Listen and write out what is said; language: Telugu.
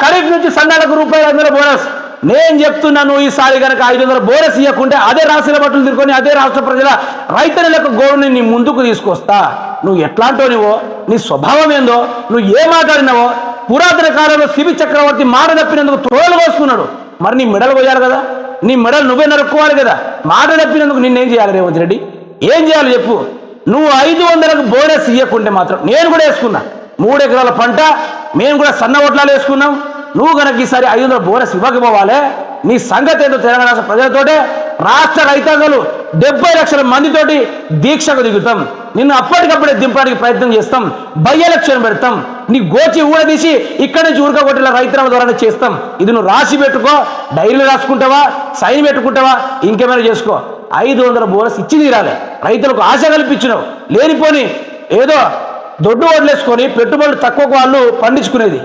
ఖరీఫ్ నుంచి సన్నాలకు రూపాయలు బోనస్. నేను చెప్తున్నాను, ఈసారి కనుక 500 బోనస్ ఇవ్వకుంటే అదే రాసిన బట్టలు తిరుకొని అదే రాష్ట్ర ప్రజల రైతన్నలకు గౌరవం నీ ముందుకు తీసుకొస్తా. నువ్వు ఎట్లాంటో నువ్వో, నీ స్వభావం ఏందో, నువ్వు ఏ మాట్లాడినావో. పురాతన కాలంలో శిబి చక్రవర్తి మాట తప్పినందుకు తోలు కోసుకున్నాడు. మరి నీ మెడలు పోయాలి కదా, నీ మెడలు నువ్వే నరుక్కోవాలి కదా. మాట తప్పినందుకు నిన్నేం చేయాలి రేవంత్ రెడ్డి? ఏం చేయాలి చెప్పు? నువ్వు 500కు బోనస్ ఇవ్వకుంటే మాత్రం నేను కూడా వేసుకున్నా. 3 ఎకరాల పంట మేము కూడా సన్న ఓట్లాలు వేసుకున్నాం. నువ్వు కనుక ఈసారి 500 బోనస్ ఇవ్వకపోవాలి. నీ సంగతి ఏంటో తెలంగాణ రాష్ట్ర ప్రజలతోటే, రాష్ట్ర రైతాంగాలు 70 లక్షల మందితోటి దీక్షకు దిగుతాం. నిన్ను అప్పటికప్పుడే దింపడానికి ప్రయత్నం చేస్తాం. బై ఎలక్షన్ పెడతాం. నీ గోచి ఊడదీసి ఇక్కడి నుంచి ఊరకగొట్టేలా రైతుల ద్వారా చేస్తాం. ఇది నువ్వు రాసి పెట్టుకో. డైరీలు రాసుకుంటావా, సైన్ పెట్టుకుంటావా, ఇంకేమైనా చేసుకో. 500 బోనస్ ఇచ్చి తీరాలి. రైతులకు ఆశ కల్పించినావు. లేనిపోని ఏదో దొడ్డు ఓట్లేసుకొని పెట్టుబడులు తక్కువ వాళ్ళు పండించుకునేది.